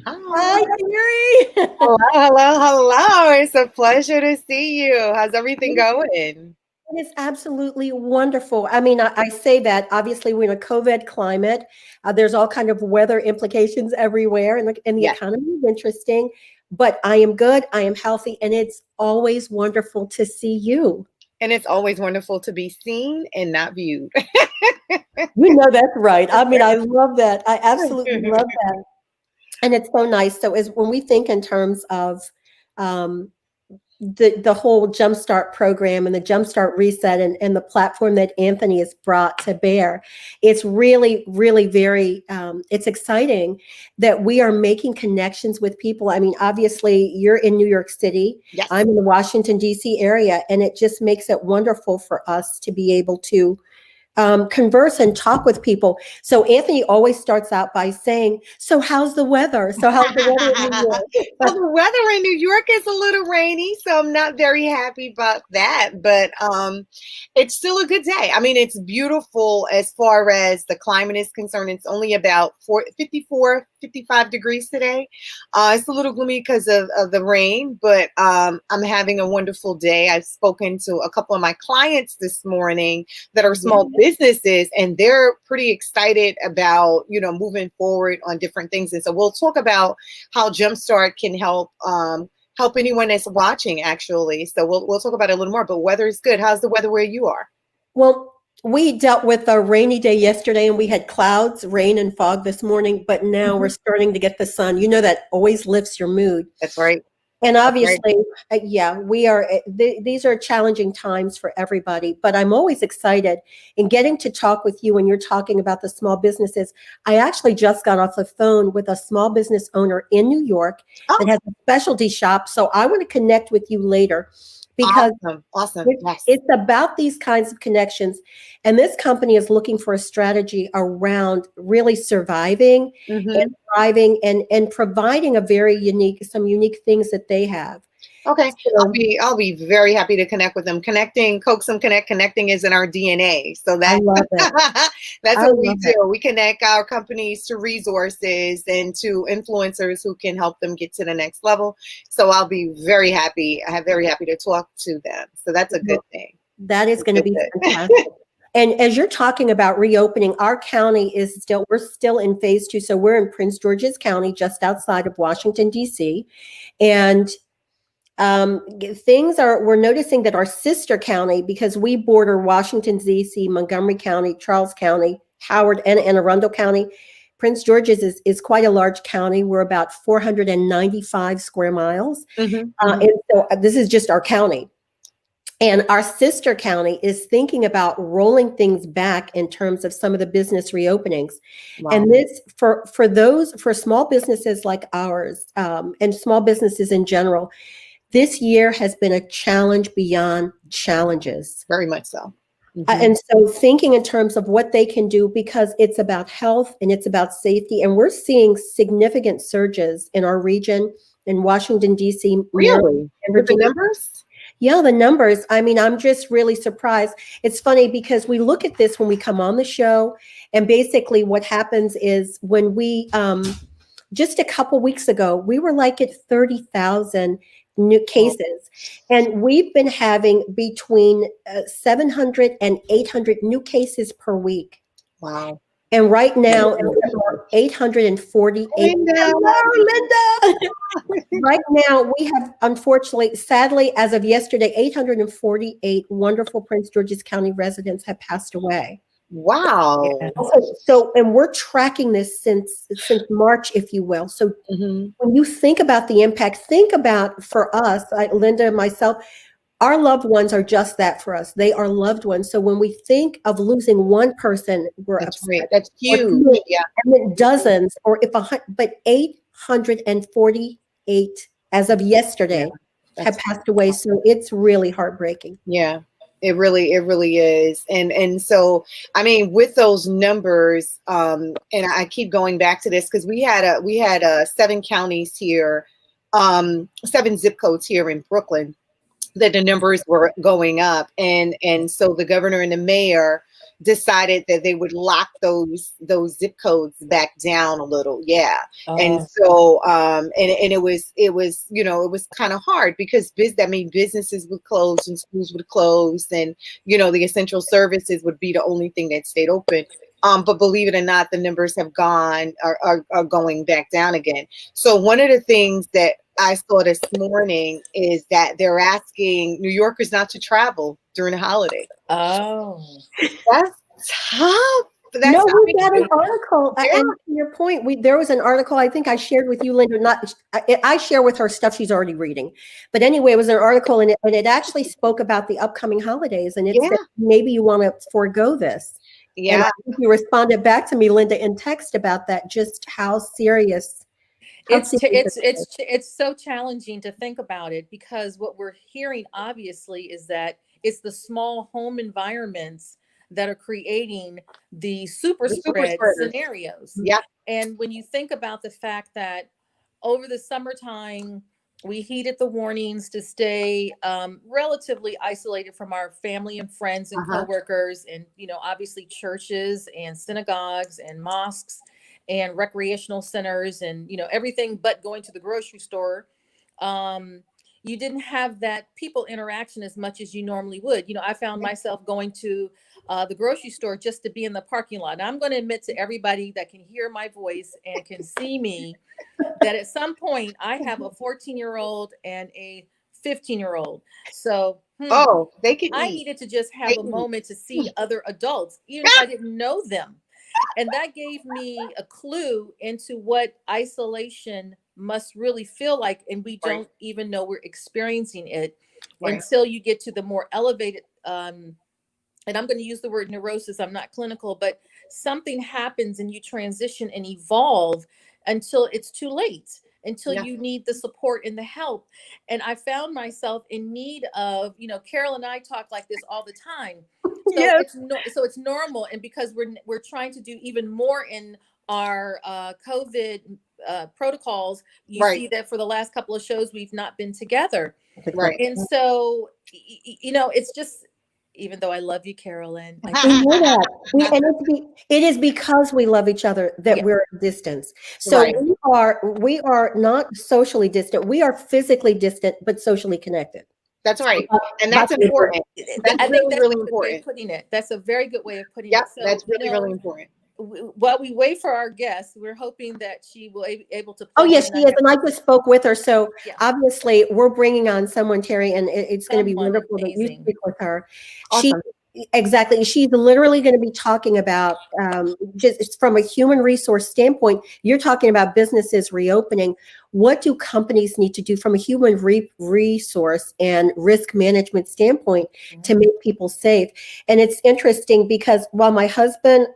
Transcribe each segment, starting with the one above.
Hi, Hi. Terry. Hello, hello, hello. It's a pleasure to see you. How's everything going? It is absolutely wonderful. I mean, I say that obviously we're in a COVID climate. There's all kind of weather implications everywhere, and the Yes. economy is interesting. But I am good. I am healthy, and it's always wonderful to see you. And it's always wonderful to be seen and not viewed. You know that's right. I mean, I love that. I absolutely love that, and it's so nice. So, as when we think in terms of um, the whole JumpStart program and the JumpStart reset and the platform that Anthony has brought to bear, it's really, really very, it's exciting that we are making connections with people. I mean, obviously you're in New York City, Yes. I'm in the Washington, D.C. area, and it just makes it wonderful for us to be able to converse and talk with people. So Anthony always starts out by saying, "So how's the weather? So how's the weather in New Well, York?" the weather in New York is a little rainy, so I'm not very happy about that. But it's still a good day. I mean, it's beautiful as far as the climate is concerned. It's only about 54, 55 degrees today. It's a little gloomy because of the rain, but I'm having a wonderful day. I've spoken to a couple of my clients this morning that are Yeah. small businesses, and they're pretty excited about moving forward on different things. And so we'll talk about how Jumpstart can help anyone that's watching, actually. So we'll talk about it a little more. But weather is good. How's the weather where you are? Well, we dealt with a rainy day yesterday and we had clouds, rain, and fog this morning, but now we're Mhm. starting to get the sun. You know, that always lifts your mood. That's right. And That's right. obviously, yeah, we are, these are challenging times for everybody, but I'm always excited in getting to talk with you when you're talking about the small businesses. I actually just got off the phone with a small business owner in New York Oh, that has a specialty shop. So I want to connect with you later because awesome. Awesome. Yes. it's about these kinds of connections. And this company is looking for a strategy around really surviving and Hmm. thriving and providing some unique things that they have. Okay. I'll So be very happy to connect with them. Connecting, coax them, connecting is in our DNA. So I that love it. that's I what we love it. do. We connect our companies to resources and to influencers who can help them get to the next level. So I'll be very happy. I'm very happy to talk to them. So that's a good Well, thing. that is going to Good, be good. fantastic. And as you're talking about reopening, our county we're still in phase 2. So we're in Prince George's County, just outside of Washington, D.C. And we're noticing that our sister county, because we border Washington, D.C., Montgomery County, Charles County, Howard, and Anne Arundel County. Prince George's is quite a large county. We're about 495 square miles. Hmm. And so this is just our county. And our sister county is thinking about rolling things back in terms of some of the business reopenings. Wow. And this, for small businesses like ours, and small businesses in general, this year has been a challenge beyond challenges. Very much so. Hmm. And so thinking in terms of what they can do, because it's about health and it's about safety. And we're seeing significant surges in our region in Washington, D.C., Maryland, Really? and With the Virginia. numbers? Yeah, the numbers. I mean, I'm just really surprised. It's funny because we look at this when we come on the show, and basically what happens is when just a couple weeks ago, we were like at 30,000 new Oh, cases. And we've been having between 700 and 800 new cases per week. wow. And right That's now, good. there are 848. Linda. Hello, Linda. Right now, we have, unfortunately, sadly, as of yesterday, 848 wonderful Prince George's County residents have passed away. Wow. And we're tracking this since March, if you will. So Hmm. when you think about the impact, think about for us, Linda and myself, our loved ones are just that for us. They are loved ones. So when we think of losing one person, we're That's right. upset. That's Or huge. two, Yeah. and then dozens, or but 848 as of Yeah. yesterday have That's passed away. So it's really heartbreaking. yeah. It really is. And so I mean with those numbers, and I keep going back to this because we had 7 counties here, 7 zip codes here in Brooklyn that the numbers were going up, and so the governor and the mayor decided that they would lock those zip codes back down a little. Yeah. And Oh, so and it was you know, it was kind of hard because businesses would close and schools would close, and you know, the essential services would be the only thing that stayed open. But believe it or not, the numbers have are going back down again. So one of the things that I saw this morning is that they're asking New Yorkers not to travel during the holiday. oh, That's tough. No, I we got an mean, article, yeah, and to your point, there was an article I think I shared with you, Linda. Not I share with her stuff she's already reading, but anyway, it was an article, and it actually spoke about the upcoming holidays, and it yeah, said maybe you want to forego this. And I yeah. think you responded back to me, Linda, in text about that, just how serious. How serious it is. it's so challenging to think about it, because what we're hearing obviously is that it's the small home environments that are creating the super The super spread spreaders. scenarios. Yeah, And when you think about the fact that over the summertime, we heeded the warnings to stay relatively isolated from our family and friends and uh-huh. coworkers, and obviously churches and synagogues and mosques and recreational centers, and everything but going to the grocery store. Um, you didn't have that people interaction as much as you normally would. I found myself going to the grocery store just to be in the parking lot. Now, I'm going to admit to everybody that can hear my voice and can see me that at some point I have a 14-year-old and a 15-year-old. So Oh, they can I eat. needed to just They have a eat. moment to see other adults, even if I didn't know them. And that gave me a clue into what isolation must really feel like. And we Right, don't even know we're experiencing it right, until you get to the more elevated, and I'm going to use the word neurosis. I'm not clinical, but something happens and you transition and evolve until it's too late, until yeah, you need the support and the help. And I found myself in need of, Carol and I talk like this all the time. So Yes. it's normal. And because we're trying to do even more in our COVID protocols, you right, see that for the last couple of shows, we've not been together. right. And so, it's just, even though I love you, Carolyn, I We just, know that. It is because we love each other that yeah, we're at distance. So Right. we are not socially distant. We are physically distant, but socially connected. That's right. And that's That's the difference. important. That's I think really, that's really a good way of important. putting it. That's a very good way of putting Yep, it. So, that's really, really important. while we wait for our guest, we're hoping that she will be able to Oh, plug yes, in. she is. And I just spoke with her. So Yeah, obviously we're bringing on someone, Terry, and it's going to be someone wonderful that you amazing. speak with her. She Awesome. Exactly. She's literally going to be talking about just from a human resource standpoint. You're talking about businesses reopening. What do companies need to do from a human resource and risk management standpoint to make people safe? And it's interesting because while my husband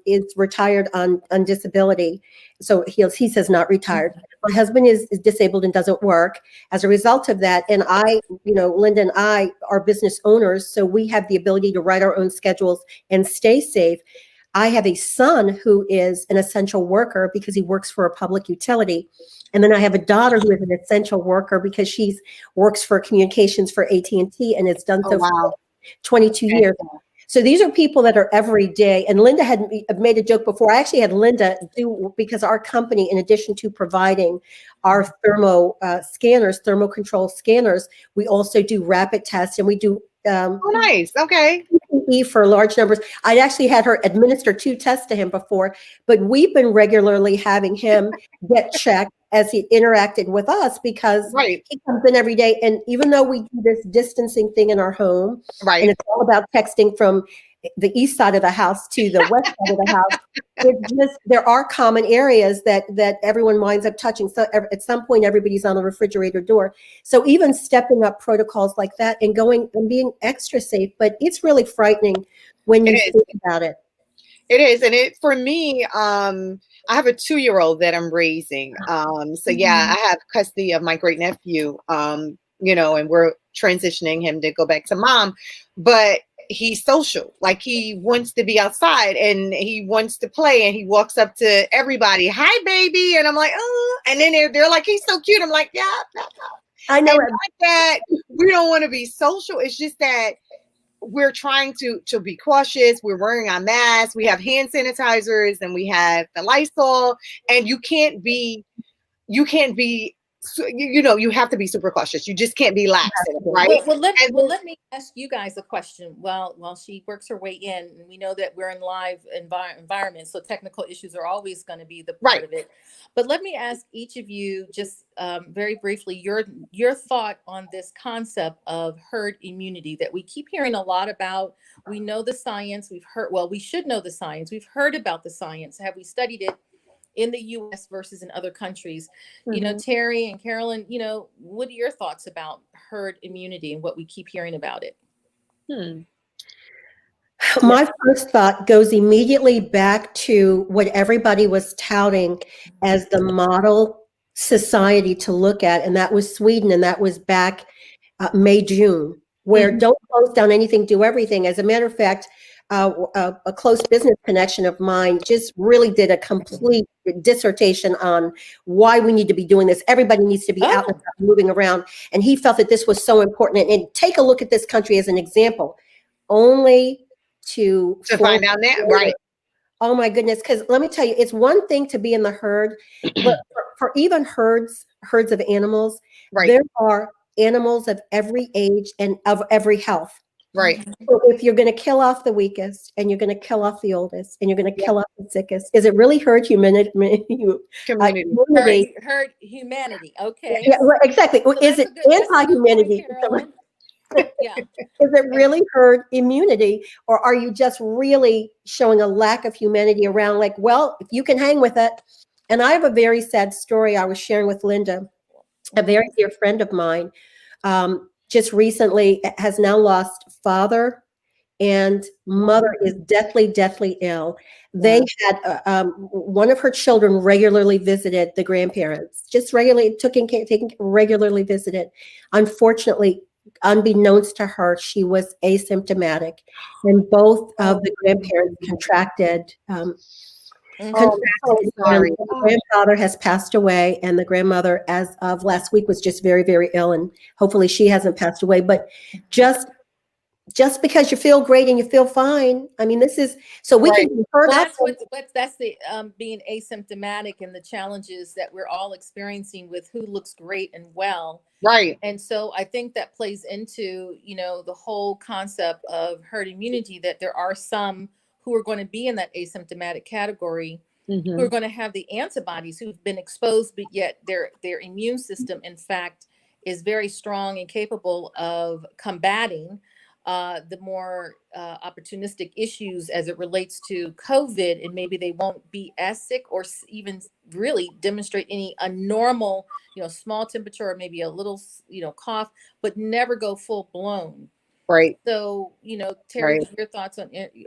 is retired on disability, so he says not retired. My husband is disabled and doesn't work as a result of that. And Linda and I are business owners, so we have the ability to write our own schedules and stay safe. I have a son who is an essential worker because he works for a public utility. And then I have a daughter who is an essential worker because she works for communications for AT&T and has done Oh, so for wow. 22 Okay. years. So these are people that are every day. And Linda had made a joke before. I actually had Linda do, because our company, in addition to providing our thermocontrol scanners, we also do rapid tests, and we do Oh, nice. Okay. PPE for large numbers. I'd actually had her administer 2 tests to him before, but we've been regularly having him get checked as he interacted with us because Right. he comes in every day. And even though we do this distancing thing in our home, and Right. it's all about texting from the east side of the house to the west side of the house, it's just, there are common areas that everyone winds up touching. So at some point, everybody's on the refrigerator door. So even stepping up protocols like that and going and being extra safe, but it's really frightening when It you is. think about it. It is. And for me, I have a 2-year-old that I'm raising. So yeah, I have custody of my great nephew, and we're transitioning him to go back to mom, but he's social. Like, he wants to be outside and he wants to play, and he walks up to everybody, "Hi, baby." And I'm like, "Oh," and then they're like, "He's so cute." I'm like, "Yeah, yeah, yeah." I know And it. not that we don't want to be social. It's just that we're trying to be cautious. We're wearing our masks. We have hand sanitizers and we have the Lysol, and you can't be, you have to be super cautious. You just can't be lax in it, right? Let me ask you guys a question. While she works her way in, and we know that we're in live environment, so technical issues are always going to be the part of it. But let me ask each of you just very briefly your thought on this concept of herd immunity that we keep hearing a lot about. We know the science. We should know the science. We've heard about the science. Have we studied it in the US versus in other countries? You know, Terry and Carolyn, you know, what are your thoughts about herd immunity and what we keep hearing about it? My first thought goes immediately back to what everybody was touting as the model society to look at, and that was Sweden, and that was back May, June, where don't close down anything, do everything. As a matter of fact, a close business connection of mine just really did a complete dissertation on why we need to be doing this. Everybody needs to be out and moving around. And he felt that this was so important. And take a look at this country as an example, only to find out that, right? Oh my goodness. Because let me tell you, it's one thing to be in the herd, but for even herds of animals, there are animals of every age and of every health. Right. So if you're going to kill off the weakest, and you're going to kill off the oldest, and you're going to kill off the sickest, is it really herd humanity? Herd humanity. Okay. Yeah, well, exactly. So is it anti-humanity? Yeah. Is it really herd immunity, or are you just really showing a lack of humanity around? Like, well, if you can hang with it. And I have a very sad story I was sharing with Linda, a very dear friend of mine. Just recently has now lost father, and mother is deathly ill. They had one of her children regularly visited the grandparents, just regularly regularly visited. Unfortunately, unbeknownst to her, she was asymptomatic, and both of the grandparents contracted. The grandfather has passed away, and the grandmother, as of last week, was just very ill, and hopefully she hasn't passed away. But just because you feel great and you feel fine, I mean, this is so we can be heard. That's the being asymptomatic and the challenges that we're all experiencing with who looks great and well. Right. And so I think that plays into, you know, the whole concept of herd immunity, that there are some who are going to be in that asymptomatic category, who are going to have the antibodies, who've been exposed, but yet their immune system, in fact, is very strong and capable of combating the more opportunistic issues as it relates to COVID, and maybe they won't be as sick or even really demonstrate any abnormal, you know, small temperature or maybe a little, you know, cough, but never go full blown. Right. So, you know, Terry, your thoughts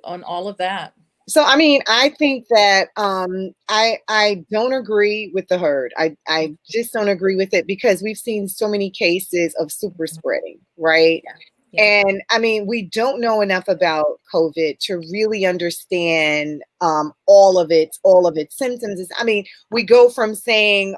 on all of that? So, I mean, I think that I don't agree with the herd. I just don't agree with it, because we've seen so many cases of super spreading, right? Yeah. And I mean, we don't know enough about COVID to really understand all of its symptoms. I mean, we go from saying,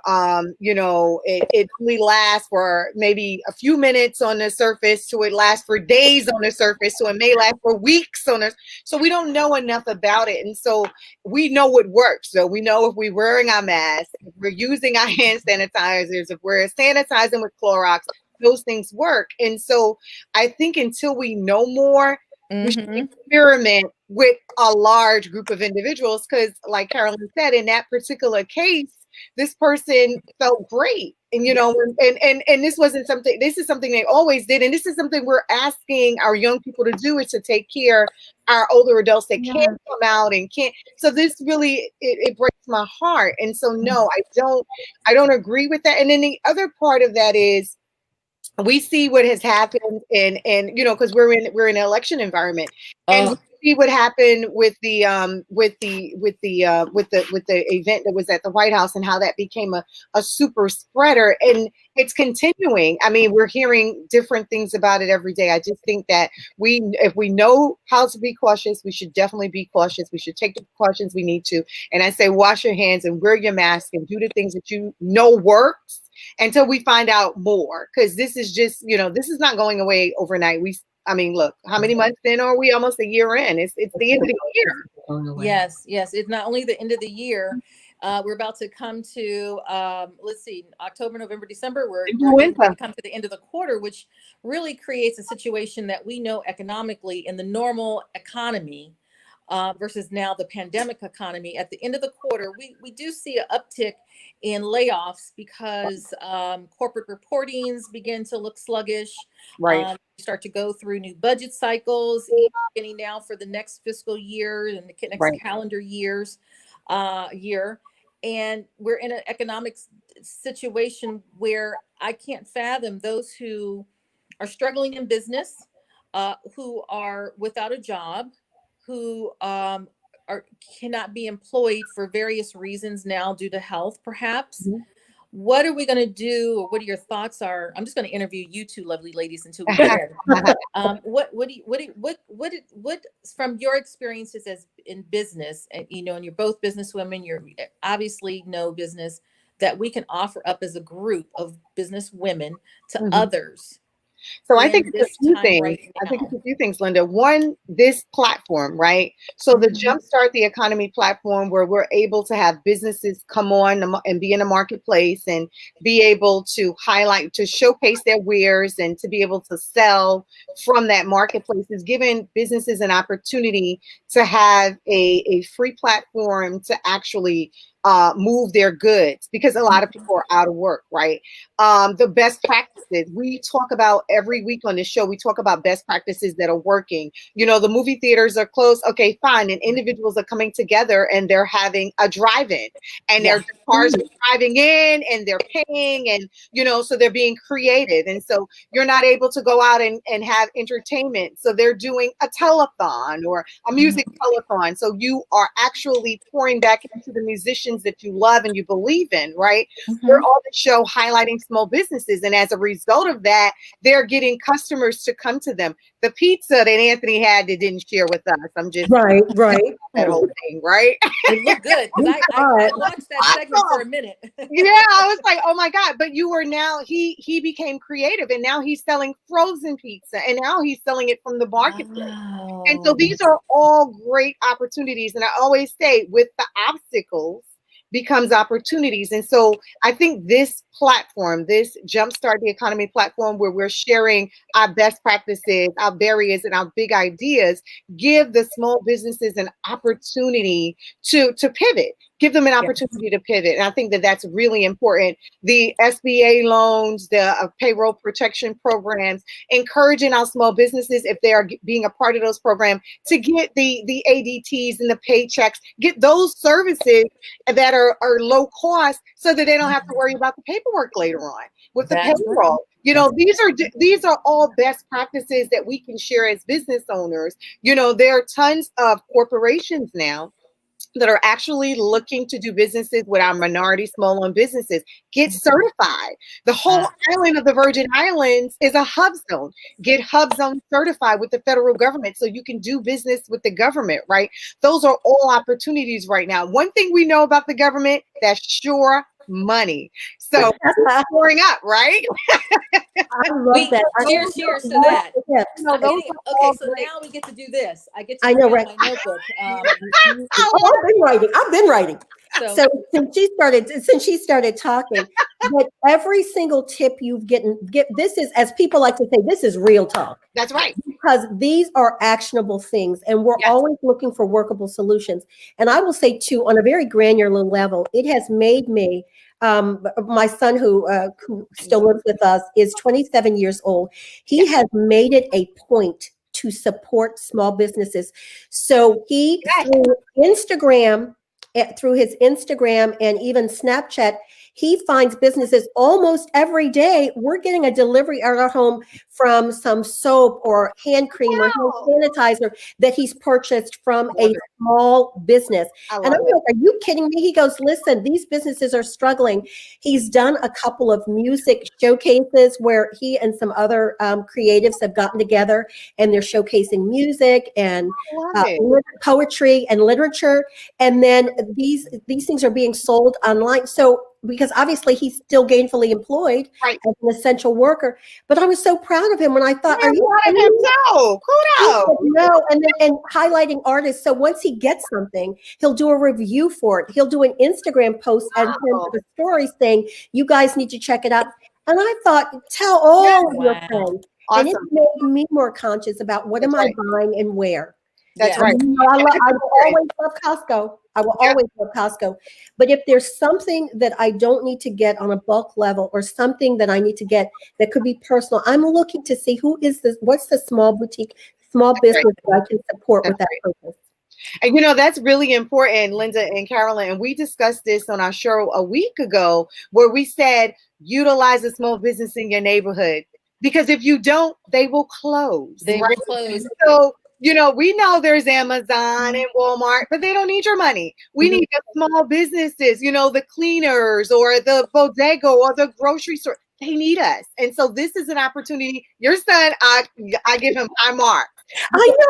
you know, it only lasts for maybe a few minutes on the surface to it lasts for days on the surface, so it may last for weeks on the. So we don't know enough about it, and so we know what works. So we know if we're wearing our masks, if we're using our hand sanitizers, if we're sanitizing with Clorox, those things work. And so I think until we know more, we should experiment with a large group of individuals, because like Carolyn said, in that particular case, this person felt great. And, you know, and this wasn't something, this is something they always did. And this is something we're asking our young people to do, is to take care of our older adults that can't come out and can't. So this really, it breaks my heart. And so, no, I don't agree with that. And then the other part of that is, we see what has happened, and you know, because we're in an election environment, and we see what happened with the event that was at the White House, and how that became a super spreader, and it's continuing. I mean, we're hearing different things about it every day. I just think that if we know how to be cautious, we should definitely be cautious. We should take the precautions we need to, and I say wash your hands and wear your mask and do the things that you know works, until we find out more, because this is just, you know, this is not going away overnight. I mean, look, how many months in are we? Almost a year in. It's the end of the year. Yes, yes. It's not only the end of the year. We're about to come to, let's see, October, November, December. We're getting ready to come to the end of the quarter, which really creates a situation that we know economically in the normal economy versus now the pandemic economy. At the end of the quarter, we do see an uptick in layoffs because corporate reportings begin to look sluggish. Right. We start to go through new budget cycles, even beginning now for the next fiscal year and the next calendar year. And we're in an economic situation where I can't fathom those who are struggling in business, who are without a job, who cannot be employed for various reasons now due to health, perhaps. Mm-hmm. What are we going to do, or what are your thoughts are? I'm just going to interview you two lovely ladies until we get there. What from your experiences as in business, and and you're both businesswomen, you're obviously know business, that we can offer up as a group of business women to others? So I think it's a few things. I think it's a few things, Linda. One, this platform, right? So the JumpStart the Economy platform, where we're able to have businesses come on and be in a marketplace and be able to highlight, to showcase their wares and to be able to sell from that marketplace, is giving businesses an opportunity to have a free platform to actually move their goods, because a lot of people are out of work, right? The best practices we talk about every week on this show, we talk about best practices that are working. The movie theaters are closed. Okay, fine. And individuals are coming together and they're having a drive-in, and their cars are driving in and they're paying, and so they're being creative. And so you're not able to go out and have entertainment. So they're doing a telethon or a music telethon. So you are actually pouring back into the musicians that you love and you believe in, right? We're on the show highlighting small businesses, and as a result of that, they're getting customers to come to them. The pizza that Anthony had that didn't share with us, I'm just right that whole thing, right? It looked good because I watched that segment for a minute. Yeah, I was like, oh my God. But you are now, he became creative, and now he's selling frozen pizza, and now he's selling it from the marketplace. Wow. And so these are all great opportunities. And I always say, with the obstacles becomes opportunities. And so I think this platform, this JumpStart the Economy platform, where we're sharing our best practices, our barriers, and our big ideas, give the small businesses an opportunity to pivot. Give them an opportunity to pivot. And I think that that's really important. The SBA loans, the payroll protection programs, encouraging our small businesses, if they are being a part of those programs, to get the ADTs and the paychecks, get those services that are low cost, so that they don't have to worry about the paperwork later on with the payroll. These are all best practices that we can share as business owners. There are tons of corporations now that are actually looking to do businesses with our minority small-owned businesses. Get certified. The whole island of the Virgin Islands is a hub zone. Get hub zone certified with the federal government so you can do business with the government, right? Those are all opportunities right now. One thing we know about the government, that's sure money. So pouring up, right? I love that. Cheers to that. Okay, so now we get to do this. I get to I know, right? my notebook. I've been writing. So since she started talking, but every single tip you've this is, as people like to say, this is real talk. That's right. Because these are actionable things, and we're always looking for workable solutions. And I will say too, on a very granular level, it has made me, my son who still lives with us is 27 years old. He has made it a point to support small businesses. So he, through his Instagram and even Snapchat, he finds businesses almost every day. We're getting a delivery at our home from some soap or hand cream or hand sanitizer that he's purchased from a small business. And I'm like, are you kidding me? He goes, listen, these businesses are struggling. He's done a couple of music showcases where he and some other creatives have gotten together, and they're showcasing music and poetry and literature. And then these things are being sold online. So because obviously he's still gainfully employed Right. as an essential worker. But I was so proud of him when I thought, are you proud of kidding me? himself? Kudos. No, and highlighting artists. So once he gets something, he'll do a review for it. He'll do an Instagram post and Wow. a story saying, "You guys need to check it out." And I thought, tell all of your Wow. friends. And it Awesome. made me more conscious about what That's am right. I buying and where. That's Yeah. right. You know, I will always love Costco. I will Yeah. always love Costco. But if there's something that I don't need to get on a bulk level or something that I need to get that could be personal, I'm looking to see what's the small boutique, small business that I can support with that purpose. And that's really important, Linda and Carolyn. And we discussed this on our show a week ago, where we said utilize a small business in your neighborhood, because if you don't, they will close. They will close. So we know there's Amazon and Walmart, but they don't need your money. We need the small businesses, the cleaners or the bodega or the grocery store. They need us. And so this is an opportunity. Your son, I give him high marks. I know,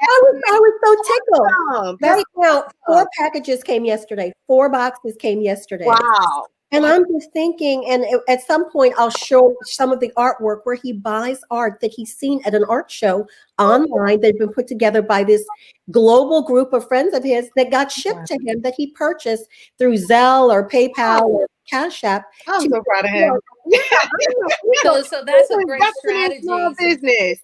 I was so tickled. That's Right now, 4 packages came yesterday. 4 boxes came yesterday. wow. And I'm just thinking, and at some point I'll show some of the artwork where he buys art that he's seen at an art show online that had been put together by this global group of friends of his that got shipped to him, that he purchased through Zelle or PayPal or Cash App. I'm so proud of him. So that's a great strategy. Small business.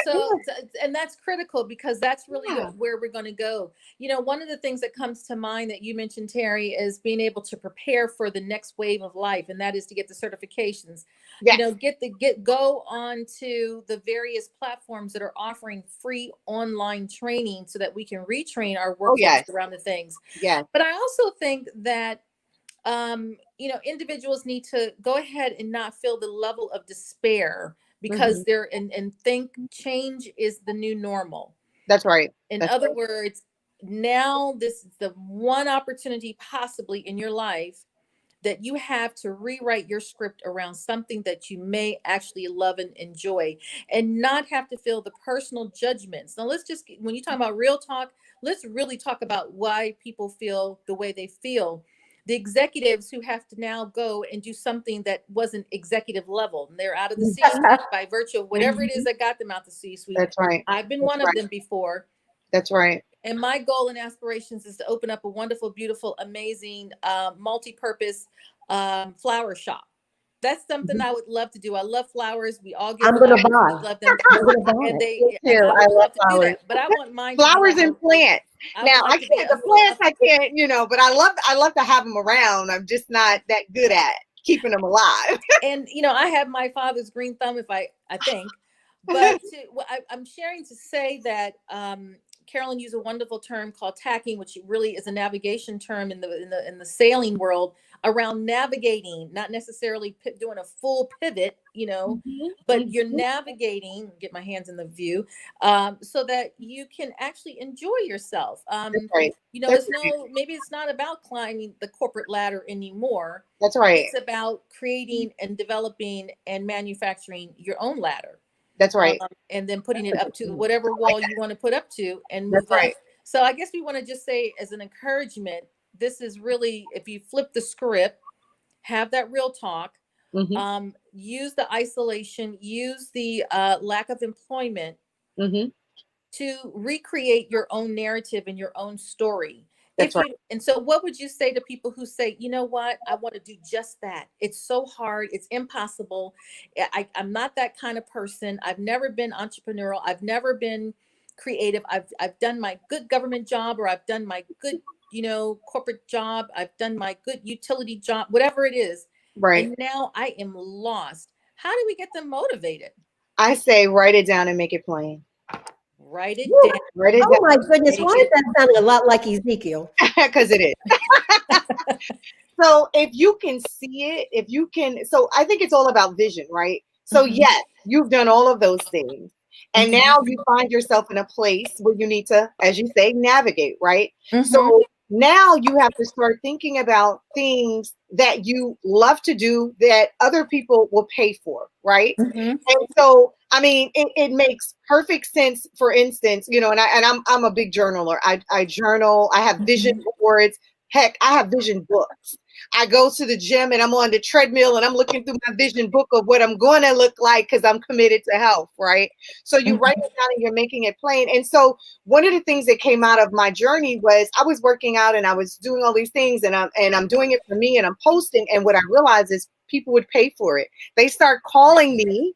So and that's critical, because that's really where we're going to go. One of the things that comes to mind that you mentioned, Terry, is being able to prepare for the next wave of life, and that is to get the certifications. Yes. Go on to the various platforms that are offering free online training so that we can retrain our workforce around the things. Yes. But I also think that individuals need to go ahead and not feel the level of despair, because they're and think change is the new normal. That's right. In other words, now this is the one opportunity possibly in your life that you have to rewrite your script around something that you may actually love and enjoy, and not have to feel the personal judgments. Now when you talk about real talk, let's really talk about why people feel the way they feel. The executives who have to now go and do something that wasn't executive level, and they're out of the C-suite by virtue of whatever it is that got them out the C-suite. That's right. I've been one of them before. That's right. And my goal and aspirations is to open up a wonderful, beautiful, amazing, multi-purpose flower shop. That's something I would love to do. I love flowers. We all get I'm going to flowers. buy. Love them. I love flowers. But I want mine flowers and plants. Now I can't. The plants I can't. But I love to have them around. I'm just not that good at keeping them alive. And I have my father's green thumb, I think. But I'm sharing to say that Carolyn used a wonderful term called tacking, which really is a navigation term in the sailing world, around navigating, not necessarily doing a full pivot, but you're navigating. Get my hands in the view, so that you can actually enjoy yourself. That's right. Maybe it's not about climbing the corporate ladder anymore. That's right. It's about creating and developing and manufacturing your own ladder. That's right. And then putting it up to whatever wall you want to put up to and move on. So I guess we want to just say, as an encouragement, this is really, if you flip the script, have that real talk, use the isolation, use the lack of employment to recreate your own narrative and your own story. That's right. And so what would you say to people who say, you know what, I want to do just that. It's so hard. It's impossible. I'm not that kind of person. I've never been entrepreneurial. I've never been creative. I've done my good government job, or I've done my good, corporate job. I've done my good utility job, whatever it is. Right. And now I am lost. How do we get them motivated? I say, write it down and make it plain. Write it down. Write it down. My goodness, why is that sounding a lot like Ezekiel? Because it is. So if you can see it, so I think it's all about vision, right? So yes, you've done all of those things. And now you find yourself in a place where you need to, as you say, navigate, right? So now you have to start thinking about things that you love to do that other people will pay for, right? And so, I mean, it makes perfect sense. For instance, and I'm a big journaler. I journal. I have vision boards. Heck, I have vision books. I go to the gym and I'm on the treadmill and I'm looking through my vision book of what I'm going to look like because I'm committed to health, right? So you write it down and you're making it plain. And so one of the things that came out of my journey was I was working out and I was doing all these things and I'm doing it for me and I'm posting. And what I realized is people would pay for it. They start calling me,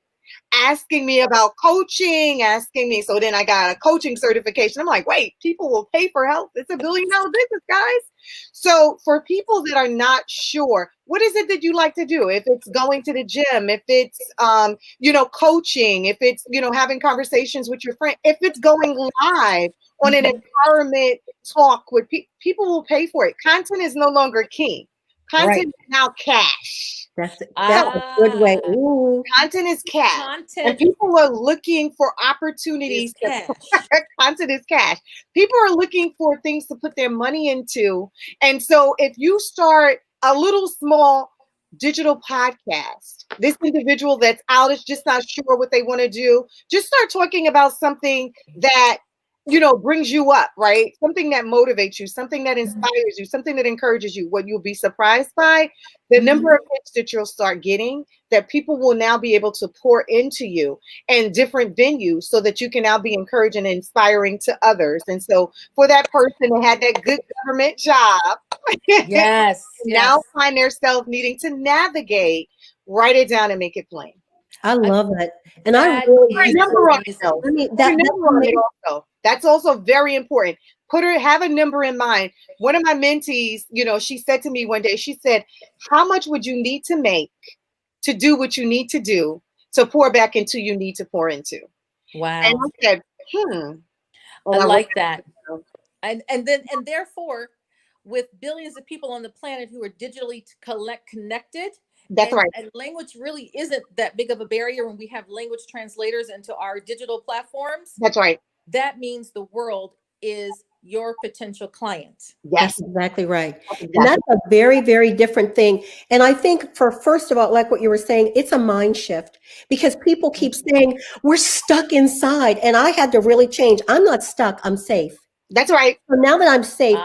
asking me about coaching, asking me. So then I got a coaching certification. I'm like, wait, people will pay for health. It's $1 billion business, guys. So for people that are not sure, what is it that you like to do? If it's going to the gym, if it's, coaching, if it's, having conversations with your friend, if it's going live on an empowerment talk with people will pay for it. Content is no longer king. Content is now cash. That's a good way. Ooh. Content is cash. Content and people are looking for opportunities. Content is cash. People are looking for things to put their money into. And so if you start a little small digital podcast, this individual that's out is just not sure what they want to do, just start talking about something that brings you up, right? Something that motivates you, something that inspires you, something that encourages you. What you'll be surprised by, the number of hits that you'll start getting, that people will now be able to pour into you in different venues so that you can now be encouraging and inspiring to others. And so for that person that had that good government job, now find themselves needing to navigate, write it down and make it plain. I love that. And I really number on it. I mean, that's also very important. Have a number in mind. One of my mentees, she said to me one day, she said, how much would you need to make to do what you need to do to pour back into you need to pour into? Wow. And I said, I like that. And therefore, with billions of people on the planet who are digitally connected, that's right. And language really isn't that big of a barrier when we have language translators into our digital platforms. That's right. That means the world is your potential client. Yes, that's exactly right. And that's a very, very different thing. And I think first of all, like what you were saying, it's a mind shift because people keep saying we're stuck inside. And I had to really change. I'm not stuck. I'm safe. That's right. So now that I'm safe,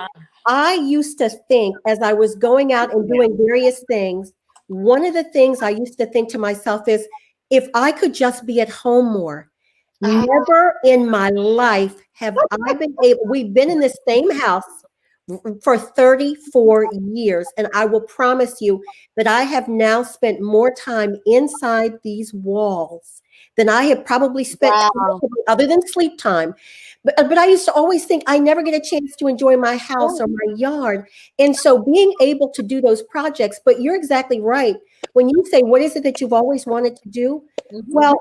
I used to think as I was going out and doing various things, one of the things I used to think to myself is, if I could just be at home more. Never in my life have I been able, we've been in the same house for 34 years. And I will promise you that I have now spent more time inside these walls than I have probably spent other than sleep time. But I used to always think I never get a chance to enjoy my house or my yard. And so being able to do those projects, but you're exactly right. When you say, what is it that you've always wanted to do? Well,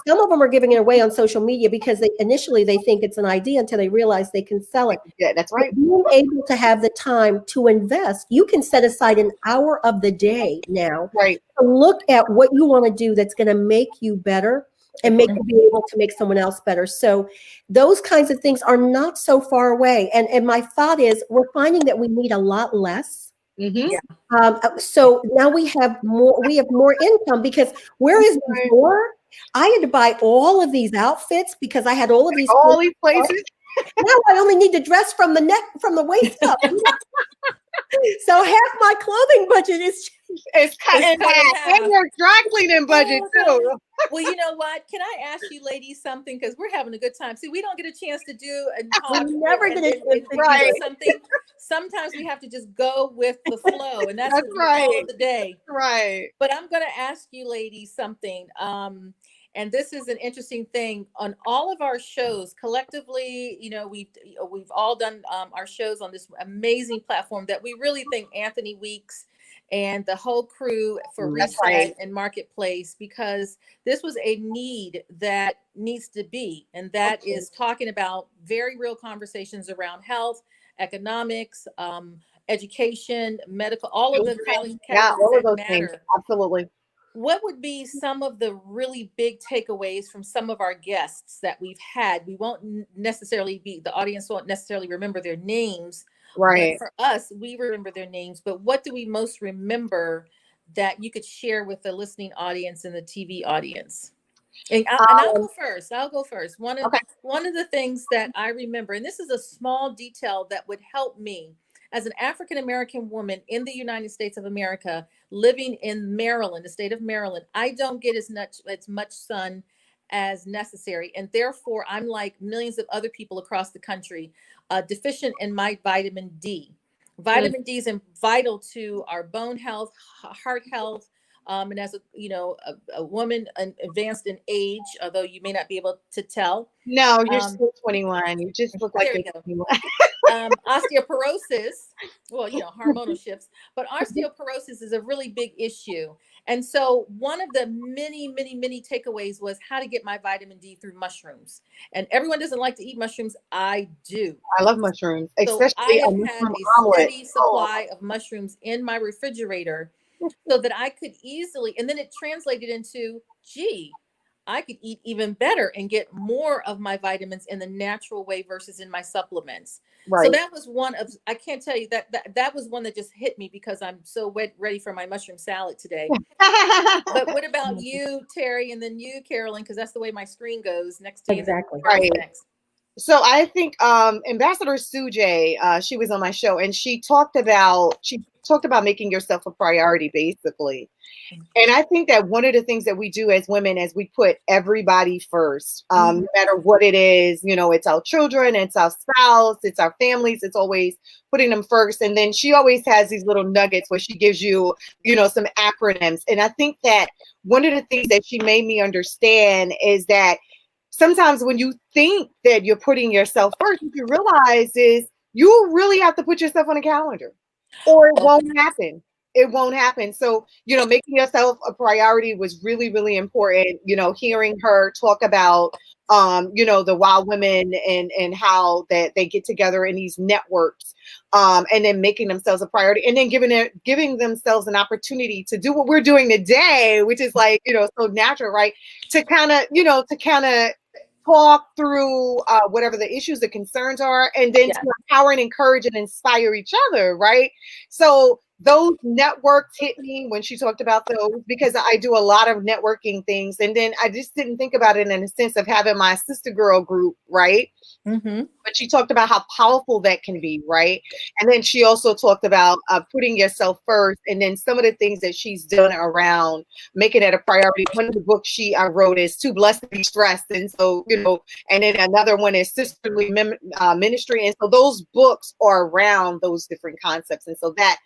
some of them are giving it away on social media because initially they think it's an idea until they realize they can sell it. Yeah, that's right. But being able to have the time to invest, you can set aside an hour of the day now to look at what you want to do that's going to make you better and make you be able to make someone else better. So those kinds of things are not so far away. And my thought is we're finding that we need a lot less. So now we have more income because where is before? I had to buy all of these outfits because I had all of these places. Now I only need to dress from the waist up. So half my clothing budget is cut in half. And your dry cleaning budget too. Well, you know what? Can I ask you ladies something? Because we're having a good time. See, we don't get a chance to do and talk. We never get a chance to do something. Sometimes we have to just go with the flow, and that's all of the day. Right. But I'm going to ask you ladies something. And this is an interesting thing on all of our shows collectively. We've all done our shows on this amazing platform that we really thank Anthony Weeks and the whole crew for Reset and Marketplace, because this was a need that needs to be, and that is talking about very real conversations around health, economics, education, medical, all of the categories that matter. Things. Absolutely. What would be some of the really big takeaways from some of our guests that we've had? We won't necessarily the audience won't necessarily remember their names. Right. But for us, we remember their names. But what do we most remember that you could share with the listening audience and the TV audience? And I'll go first. One of the things that I remember, and this is a small detail that would help me as an African American woman in the United States of America, living in Maryland, the state of Maryland, I don't get as much sun as necessary. And therefore, I'm like millions of other people across the country, deficient in my vitamin D. Vitamin D is vital to our bone health, heart health, and as a woman advanced in age, although you may not be able to tell. No, you're still 21. You just look like There you're you 21. Osteoporosis, well, hormonal shifts, but osteoporosis is a really big issue. And so one of the many, many, many takeaways was how to get my vitamin D through mushrooms. And everyone doesn't like to eat mushrooms. I do. I love mushrooms, So especially I a have had mushroom a omelet. steady supply of mushrooms in my refrigerator so that I could easily, and then it translated into, gee, I could eat even better and get more of my vitamins in the natural way versus in my supplements. Right. So that was one of, I can't tell you that was one that just hit me because I'm so ready for my mushroom salad today. But what about you, Terry, and then you, Carolyn, because that's the way my screen goes next to you. Exactly. Right. Next. So I think Ambassador Sujay, she was on my show, and she talked about making yourself a priority, basically. And I think that one of the things that we do as women is we put everybody first, no matter what it is. It's our children, it's our spouse, it's our families. It's always putting them first. And then she always has these little nuggets where she gives you, some acronyms. And I think that one of the things that she made me understand is that sometimes when you think that you're putting yourself first, what you realize is you really have to put yourself on a calendar or it won't happen. It won't happen. So, making yourself a priority was really, really important. Hearing her talk about, the wild women and how that they get together in these networks, and then making themselves a priority, and then giving themselves an opportunity to do what we're doing today, which is like, so natural, right? To kind of talk through whatever the issues, the concerns are, and then to empower and encourage and inspire each other, right? So those networks hit me when she talked about those, because I do a lot of networking things. And then I just didn't think about it in the sense of having my sister girl group, right? But she talked about how powerful that can be, right? And then she also talked about putting yourself first, and then some of the things that she's done around making it a priority. One of the books I wrote is Too Blessed to Be Stressed. And so, and then another one is Sisterly Ministry. And so those books are around those different concepts. And so that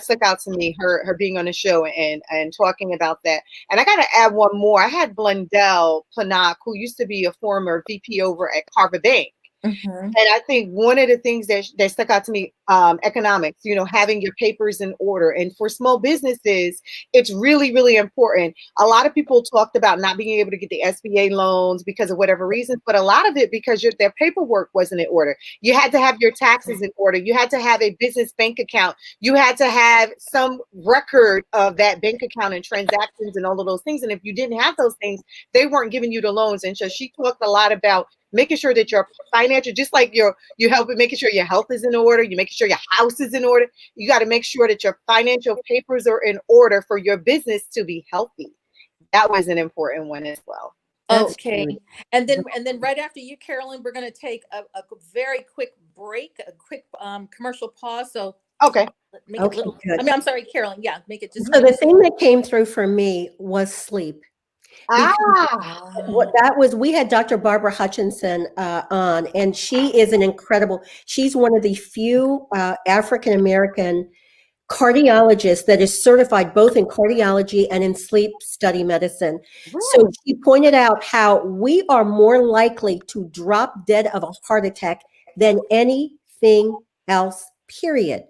stuck out to me, her being on the show and talking about that. And I got to add one more. I had Blundell Planak, who used to be a former VP over at Carver Bank. And I think one of the things that stuck out to me, economics, having your papers in order. And for small businesses, it's really, really important. A lot of people talked about not being able to get the SBA loans because of whatever reasons, but a lot of it because their paperwork wasn't in order. You had to have your taxes in order. You had to have a business bank account. You had to have some record of that bank account and transactions and all of those things. And if you didn't have those things, they weren't giving you the loans. And so she talked a lot about making sure that your financial, just like you help with making sure your health is in order, you making sure your house is in order. You got to make sure that your financial papers are in order for your business to be healthy. That was an important one as well. Okay. And then right after you, Carolyn, we're going to take a very quick break, a quick commercial pause. So okay. Make it little, good. I'm sorry, Carolyn. Yeah, make it just. So the thing that came through for me was sleep. What that was, we had Dr. Barbara Hutchinson on, and she's one of the few African-American cardiologists that is certified both in cardiology and in sleep study medicine. So she pointed out how we are more likely to drop dead of a heart attack than anything else, period.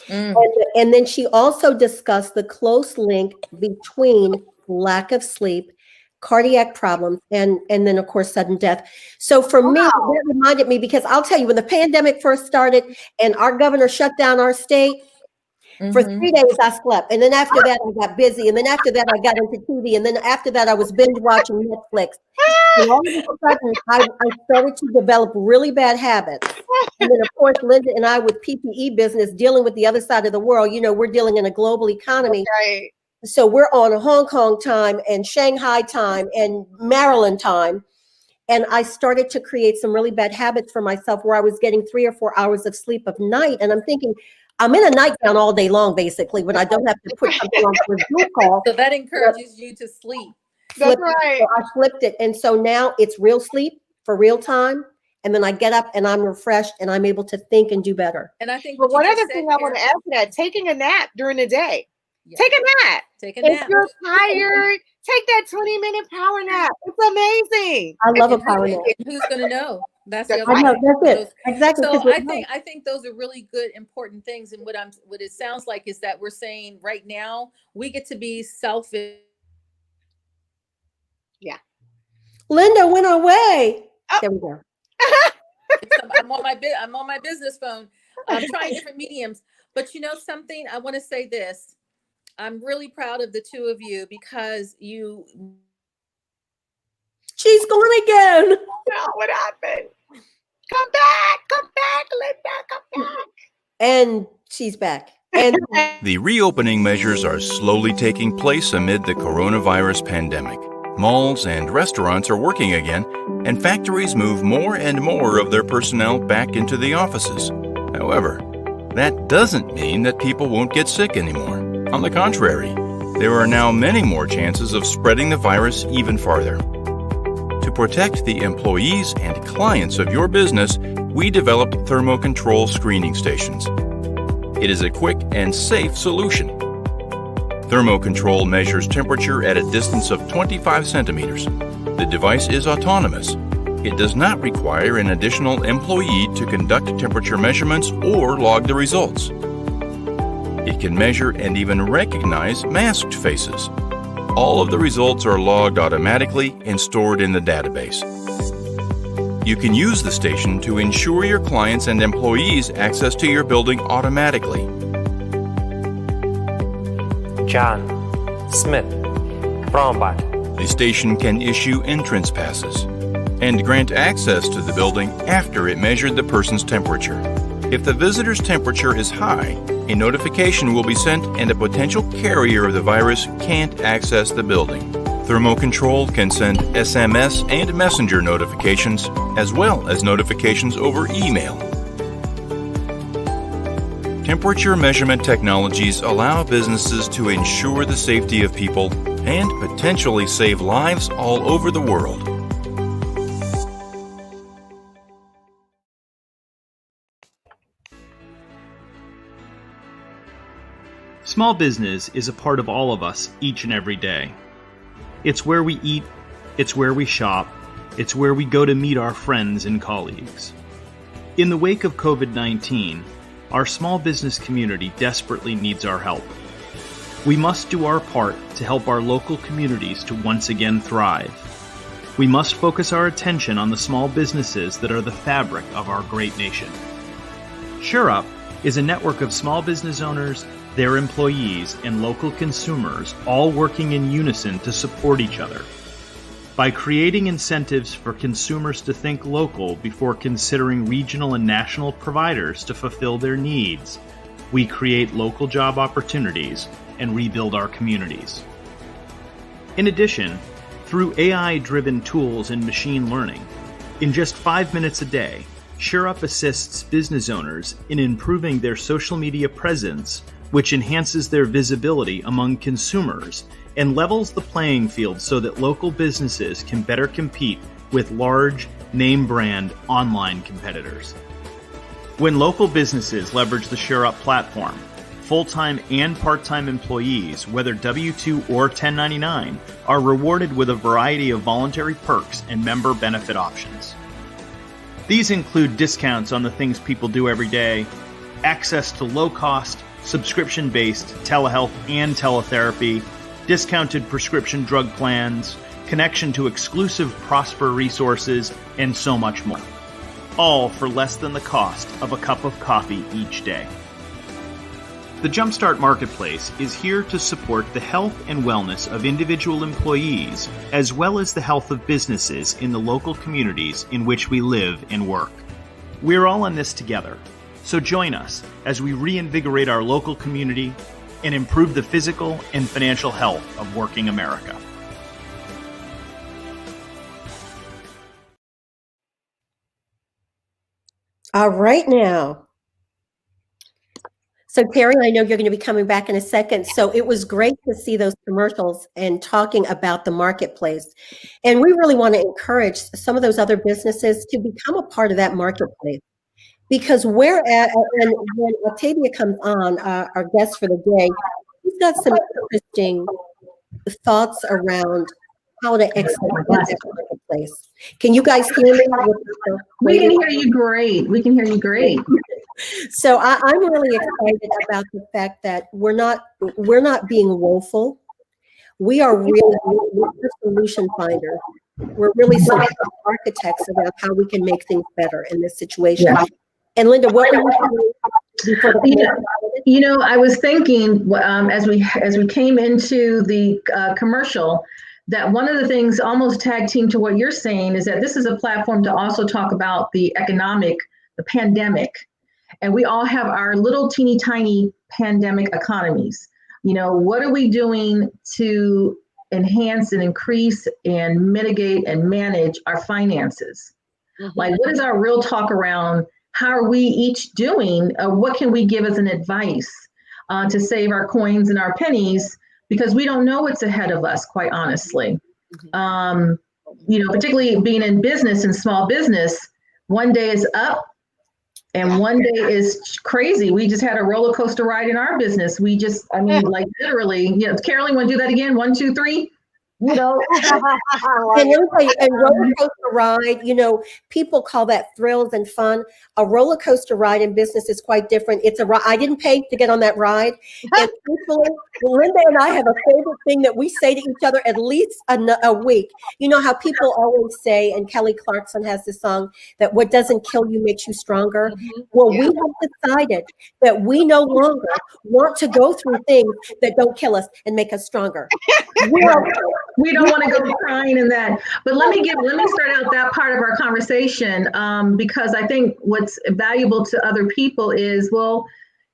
And then she also discussed the close link between lack of sleep, cardiac problems, and then of course sudden death. So for me, that reminded me, because I'll tell you, when the pandemic first started and our governor shut down our state, for 3 days I slept, and then after that I got busy, and then after that I got into TV, and then after that I was binge watching Netflix. And all of a sudden I started to develop really bad habits. And then of course Linda and I, with PPE business, dealing with the other side of the world, we're dealing in a global economy. Right. So we're on Hong Kong time and Shanghai time and Maryland time. And I started to create some really bad habits for myself where I was getting 3 or 4 hours of sleep a night. And I'm thinking, I'm in a nightgown all day long, basically, when I don't have to put something on for a Zoom call. So that encourages you to sleep. That's Flipped right. So I flipped it. And so now it's real sleep for real time. And then I get up and I'm refreshed and I'm able to think and do better. And I think But what one you just other said, thing I want to Karen, add to that, taking a nap during the day. yeah, Take a nap. take a If nap. you're tired, take that 20-minute power nap. It's amazing. I love a And power nap. who's going to know? That's the That's other I know, thing. that's it. Exactly. So 'cause I think those are really good, important things. And what it sounds like is that we're saying right now we get to be selfish. Yeah. Linda went away. Oh. There we go. I'm on my business phone. I'm trying different mediums. But you know something? I want to say this. I'm really proud of the two of you because She's gone again. Oh, what happened? Come back, Linda, come back. And she's back. And The reopening measures are slowly taking place amid the coronavirus pandemic. Malls and restaurants are working again, and factories move more and more of their personnel back into the offices. However, that doesn't mean that people won't get sick anymore. On the contrary, there are now many more chances of spreading the virus even farther. To protect the employees and clients of your business, we developed thermocontrol screening stations. It is a quick and safe solution. Thermocontrol measures temperature at a distance of 25 centimeters. The device is autonomous. It does not require an additional employee to conduct temperature measurements or log the results. It can measure and even recognize masked faces. All of the results are logged automatically and stored in the database. You can use the station to ensure your clients and employees access to your building automatically. John Smith Brombach. The station can issue entrance passes and grant access to the building after it measured the person's temperature. If the visitor's temperature is high, a notification will be sent and a potential carrier of the virus can't access the building. Thermocontrol can send SMS and messenger notifications, as well as notifications over email. Temperature measurement technologies allow businesses to ensure the safety of people and potentially save lives all over the world. Small business is a part of all of us each and every day. It's where we eat, it's where we shop, it's where we go to meet our friends and colleagues. In the wake of COVID-19, our small business community desperately needs our help. We must do our part to help our local communities to once again thrive. We must focus our attention on the small businesses that are the fabric of our great nation. ShareUp is a network of small business owners, their employees, and local consumers all working in unison to support each other. By creating incentives for consumers to think local before considering regional and national providers to fulfill their needs, we create local job opportunities and rebuild our communities. In addition, through AI-driven tools and machine learning, in just 5 minutes a day, ShareUp assists business owners in improving their social media presence, which enhances their visibility among consumers and levels the playing field so that local businesses can better compete with large, name-brand online competitors. When local businesses leverage the ShareUp platform, full-time and part-time employees, whether W-2 or 1099, are rewarded with a variety of voluntary perks and member benefit options. These include discounts on the things people do every day, access to low-cost, subscription-based telehealth and teletherapy, discounted prescription drug plans, connection to exclusive Prosper resources, and so much more. All for less than the cost of a cup of coffee each day. The JumpStart Marketplace is here to support the health and wellness of individual employees, as well as the health of businesses in the local communities in which we live and work. We're all in this together, so join us as we reinvigorate our local community and improve the physical and financial health of working America. all right now. So Terry, I know you're going to be coming back in a second. So it was great to see those commercials and talking about the marketplace. And we really want to encourage some of those other businesses to become a part of that marketplace. Because we're at, and when Octavia comes on, our guest for the day, he's got some interesting thoughts around how to expand that marketplace. Can you guys hear me? We can hear you great. We can hear you great. So I'm really excited about the fact that we're not being woeful. We are really solution finders. We're really solution architects about how we can make things better in this situation. Yeah. And Linda, what were you doing before the I was thinking as we came into the commercial, that one of the things almost tag team to what you're saying is that this is a platform to also talk about the pandemic. And we all have our little teeny tiny pandemic economies. What are we doing to enhance and increase and mitigate and manage our finances? Mm-hmm. Like, what is our real talk around how are we each doing? What can we give as an advice to save our coins and our pennies? Because we don't know what's ahead of us, quite honestly. Mm-hmm. Particularly being in business and small business, one day is up and one day is crazy. We just had a roller coaster ride in our business. Like literally, Carolyn, want to do that again? 1, 2, 3? And roller coaster ride, people call that thrills and fun. A roller coaster ride in business is quite different. It's a ride. I didn't pay to get on that ride. And truthfully, Linda and I have a favorite thing that we say to each other at least a week. You know how people always say, and Kelly Clarkson has this song, that what doesn't kill you makes you stronger. Mm-hmm. Well, we have decided that we no longer want to go through things that don't kill us and make us stronger. We don't want to go crying in that. But let me start out that part of our conversation because I think what's valuable to other people is,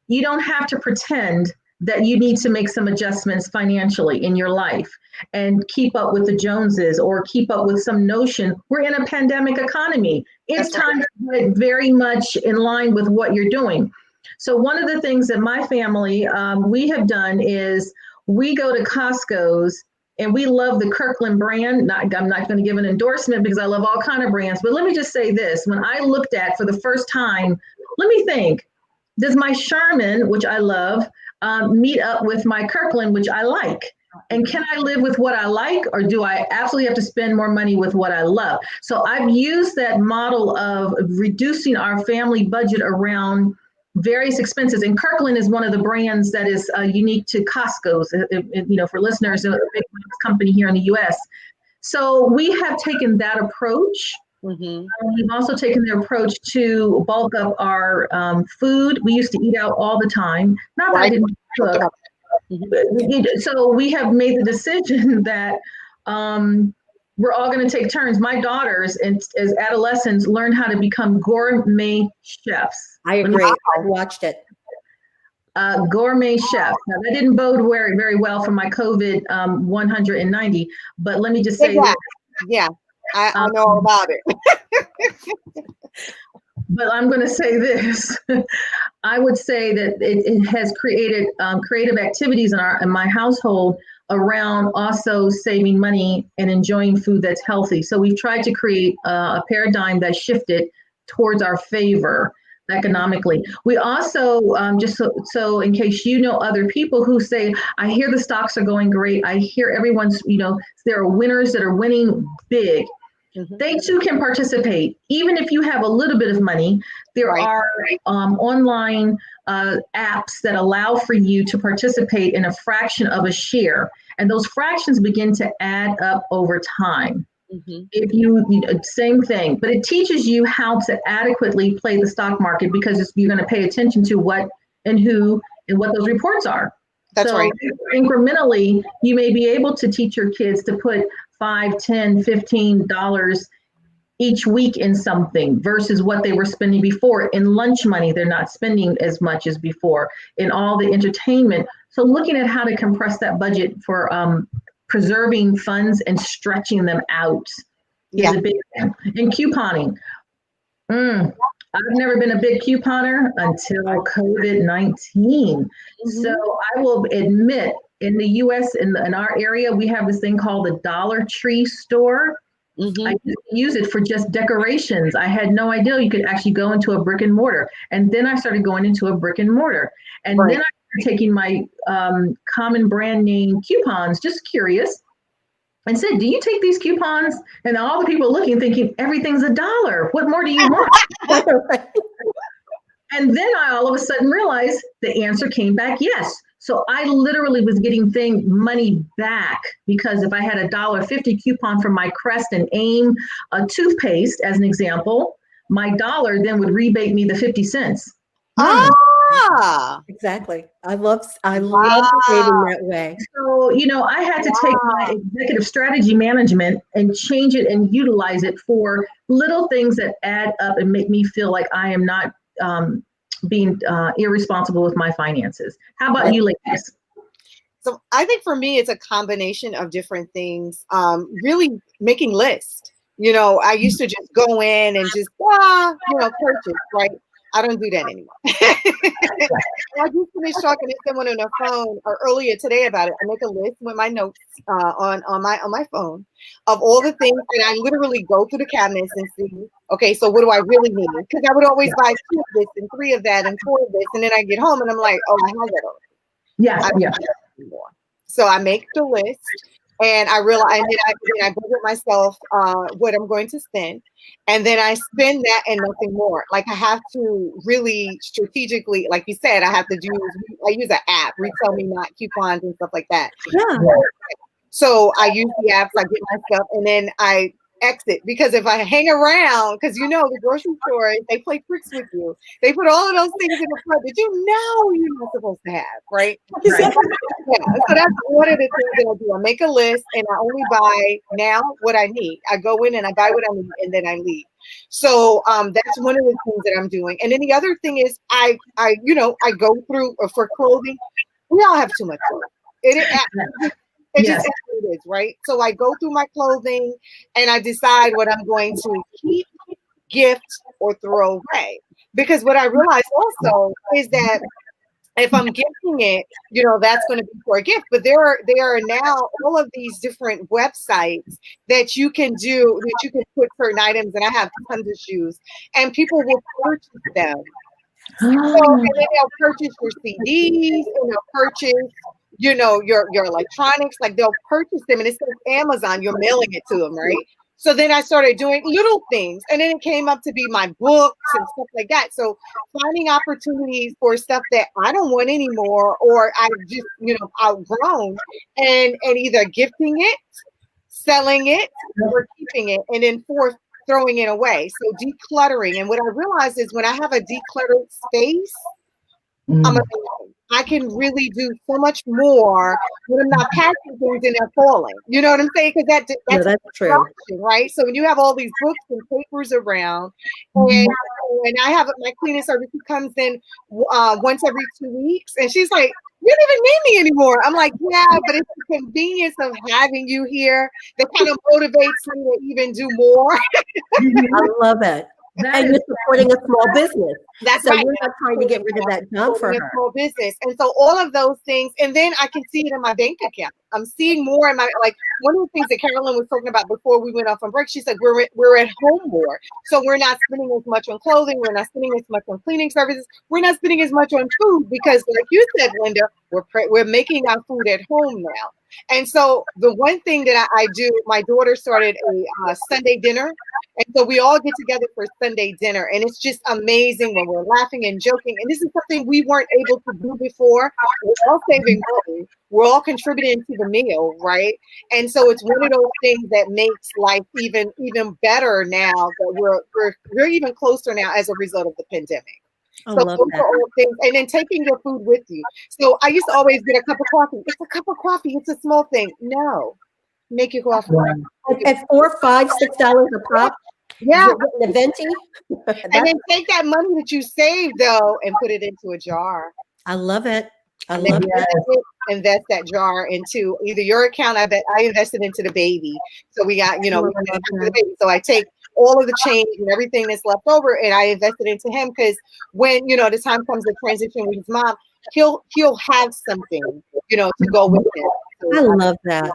you don't have to pretend that you need to make some adjustments financially in your life and keep up with the Joneses or keep up with some notion. We're in a pandemic economy. It's time to get very much in line with what you're doing. So one of the things that my family, we have done is we go to Costco's and we love the Kirkland brand. I'm not going to give an endorsement because I love all kinds of brands, but let me just say this. When I looked at for the first time, let me think, does my Sherman, which I love, meet up with my Kirkland, which I like? And can I live with what I like, or do I absolutely have to spend more money with what I love? So I've used that model of reducing our family budget around various expenses, and Kirkland is one of the brands that is unique to Costco's. For listeners, a big company here in the U.S. So we have taken that approach. Mm-hmm. We've also taken the approach to bulk up our food. We used to eat out all the time. Not that I didn't cook. Mm-hmm. So we have made the decision that we're all going to take turns. My daughters, as adolescents, learn how to become gourmet chefs. I agree. I've watched it. Gourmet chefs. Now, that didn't bode very, very well for my COVID 190, but let me just say that. Yeah, I know all about it. But I'm going to say this. I would say that it has created creative activities in my household around also saving money and enjoying food that's healthy. So we've tried to create a paradigm that shifted towards our favor economically. We also, just so in case other people who say, I hear the stocks are going great. I hear everyone's, there are winners that are winning big. Mm-hmm. They too can participate. Even if you have a little bit of money, there are online apps that allow for you to participate in a fraction of a share. And those fractions begin to add up over time. Mm-hmm. If same thing, but it teaches you how to adequately play the stock market because you're going to pay attention to what and who and what those reports are. That's right. Incrementally, you may be able to teach your kids to put $5, $10, $15 each week in something versus what they were spending before. In lunch money, they're not spending as much as before in all the entertainment. So looking at how to compress that budget for preserving funds and stretching them out is a big thing. And couponing. I've never been a big couponer until COVID-19. So I will admit, in the U.S., in our area, we have this thing called the Dollar Tree store. I used to use it for just decorations. I had no idea you could actually go into a brick and mortar. And then I started going into a brick and mortar. And then I started taking my common brand name coupons, just curious, and said, do you take these coupons? And all the people looking, thinking, everything's $1. What more do you want? And then I all of a sudden realized the answer came back, yes. So I literally was getting money back, because if I had a $1.50 coupon from my Crest and Aim toothpaste, as an example, my dollar then would rebate me the 50 cents. Exactly. I love creating that way. So, I had to take my executive strategy management and change it and utilize it for little things that add up and make me feel like I am not being irresponsible with my finances. How about you, ladies? So I think for me, it's a combination of different things. Really making lists. I used to just go in and just, purchase, right? I don't do that anymore. I just finished talking to someone on the phone earlier today about it. I make a list with my notes on my phone of all the things, and I literally go through the cabinets and see, okay, so what do I really need? Because I would always buy 2 of this and 3 of that and 4 of this, and then I get home and I'm like, oh, I have that already. Anymore. So I make the list, and I realize, and then I budget myself what I'm going to spend, and then I spend that and nothing more. Like, I have to really strategically, like you said, I use an app, Retell Me Not coupons and stuff like that. Yeah. So I use the apps, I get my stuff, and then I exit, because if I hang around, because the grocery store, they play tricks with you. They put all of those things in the front that you're not supposed to have, right? So that's one of the things that I do. I make a list, and I only buy now what I need. I go in and I buy what I need, and then I leave. So that's one of the things that I'm doing. And then the other thing is I go through for clothing. We all have too much clothing. It just is, right? So I go through my clothing and I decide what I'm going to keep, gift, or throw away. Because what I realized also is that if I'm gifting it, that's going to be for a gift. But there are now all of these different websites that you can put certain items, and I have tons of shoes, and people will purchase them. So, and then they'll purchase your CDs, and they'll purchase your electronics, like they'll purchase them, and it says Amazon, you're mailing it to them, right? So then I started doing little things, and then it came up to be my books and stuff like that. So finding opportunities for stuff that I don't want anymore, or I've just, outgrown, and either gifting it, selling it, or keeping it, and then throwing it away. So decluttering. And what I realized is when I have a decluttered space, I can really do so much more when I'm not packing things and they're falling. You know what I'm saying? Because that's true, right? So when you have all these books and papers around, and I have my cleaning service who comes in once every 2 weeks, and she's like, "You don't even need me anymore." I'm like, "Yeah, but it's the convenience of having you here that kind of motivates me to even do more." I love it. And you're supporting a small business. That's so right. You're not trying to get rid of that job for her. Small business. And so all of those things, and then I can see it in my bank account. I'm seeing more in my, like, one of the things that Carolyn was talking about before we went off on break, she said we're at home more. So we're not spending as much on clothing, we're not spending as much on cleaning services, we're not spending as much on food, because like you said, Linda, we're making our food at home now. And so the one thing that I do, my daughter started a Sunday dinner. And so we all get together for Sunday dinner. And it's just amazing when we're laughing and joking. And this is something we weren't able to do before. We're all saving money. We're all contributing to the meal, right? And so it's one of those things that makes life even better now that we're even closer now as a result of the pandemic. So those are all things, and then taking your food with you. So I used to always get a cup of coffee. It's a cup of coffee. It's a small thing. No, make your coffee. At $4, $5, $6 a pop. Yeah, the venti. And then take that money that you saved though and put it into a jar. I love it. I and love it. Invest that jar into either your account. I invested into the baby. So we got, we went into the baby. So I take all of the change and everything that's left over, and I invested into him because when the time comes to transition with his mom, he'll have something to go with him. So I love that.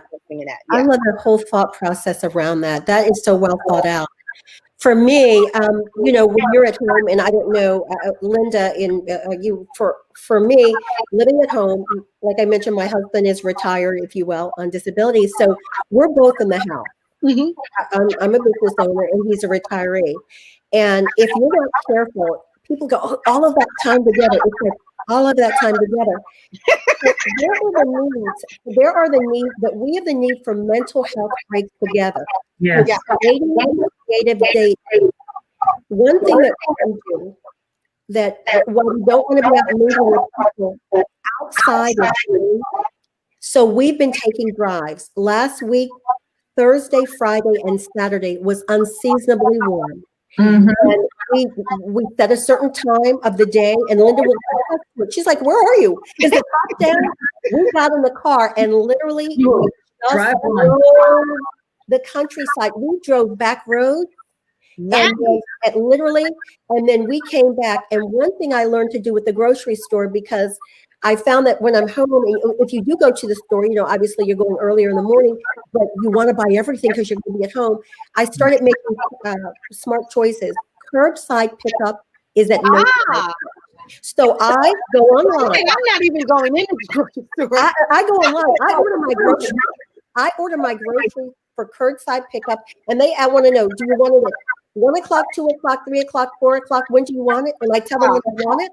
I love the whole thought process around that. That is so well thought out. For me, when you're at home, and I don't know, Linda, for me, living at home, like I mentioned, my husband is retired, if you will, on disability. So we're both in the house. Mm-hmm. I'm a business owner and he's a retiree. And if you're not careful, people go, oh, all of that time together. It's like all of that time together. So there are the needs that we have the need for mental health breaks together. Yes. Creating creative date. One thing that we can do that while we don't want to be out moving with people outside of school, so we've been taking drives. Last week, Thursday, Friday, and Saturday was unseasonably warm. Mm-hmm. And we set a certain time of the day, and Linda was, she's like, "Where are you? Is the top down?" We got in the car and literally just drove the countryside. We drove back roads, and literally, and then we came back. And one thing I learned to do with the grocery store, because I found that when I'm home, if you do go to the store, obviously you're going earlier in the morning, but you want to buy everything because you're going to be at home. I started making smart choices. Curbside pickup is at no time. So I go online. I'm not even going into the grocery store. I go online. I order my groceries for curbside pickup, and I want to know, do you want it at 1 o'clock, 2 o'clock, 3 o'clock, 4 o'clock? When do you want it? And I tell them when I want it.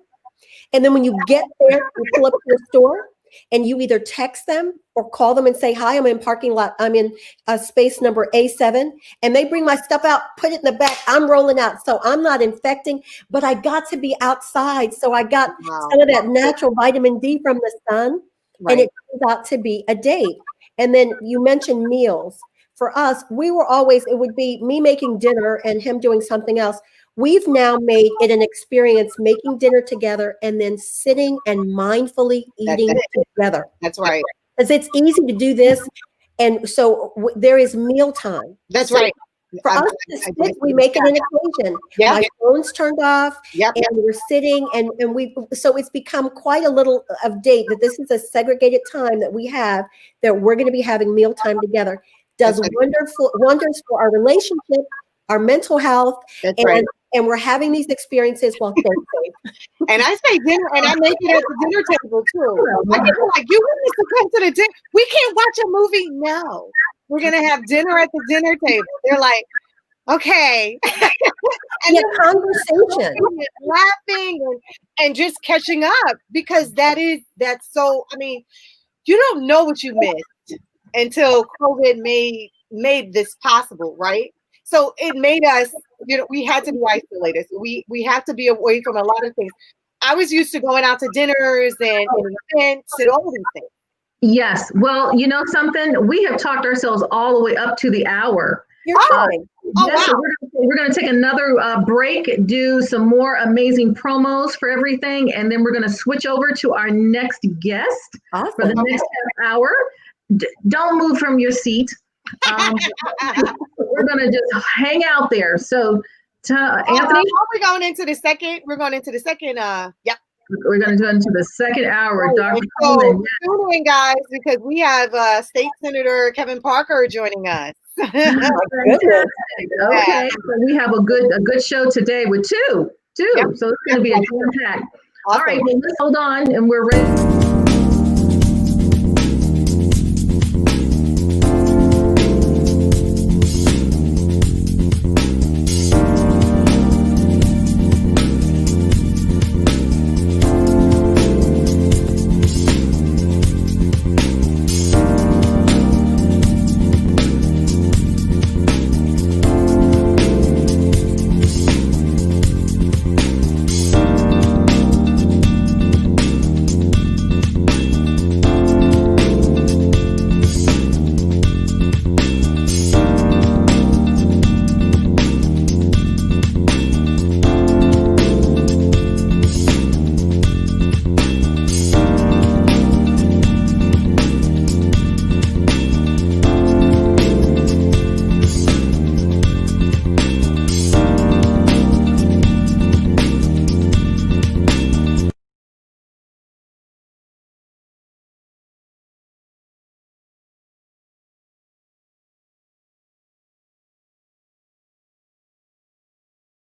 And then when you get there, you pull up to the store and you either text them or call them and say, "Hi, I'm in parking lot. I'm in space number A7." And they bring my stuff out, put it in the back. I'm rolling out. So I'm not infecting, but I got to be outside. So I got some of that natural vitamin D from the sun. Right. And it turns out to be a date. And then you mentioned meals. For us, it would be me making dinner and him doing something else. We've now made it an experience making dinner together and then sitting and mindfully eating together. That's right. Because it's easy to do this. And so there is mealtime. That's right. For us to sit, we make it an occasion. Yeah. My phone's turned off, and we're sitting, and so it's become quite a little of date that this is a segregated time that we have, that we're going to be having mealtime together. Does wonders for our relationship, our mental health, and we're having these experiences while staying safe. And I say dinner, and I make it at the dinner table too. I get like, you want us to come to the dinner? We can't watch a movie. No, we're gonna have dinner at the dinner table. They're like, okay, and conversation, laughing, and just catching up, because that's so. I mean, you don't know what you missed until COVID made this possible, right? So it made us, we had to be isolated. So we have to be away from a lot of things. I was used to going out to dinners and events and all of these things. Yes. Well, you know something? We have talked ourselves all the way up to the hour. You're fine. Yes, wow. So we're going to take another break, do some more amazing promos for everything, and then we're going to switch over to our next guest for the next half hour. Don't move from your seat. We're going to just hang out there. So, Anthony, we're going into the second. We're going into the second. Yep. We're going to go into the second hour. Dr. Coleman. Tune in, guys, because we have State Senator Kevin Parker joining us. Okay, so we have a good show today with two. Yep. So it's going to be a jam pack. Awesome. All right, well, let's hold on, and we're ready.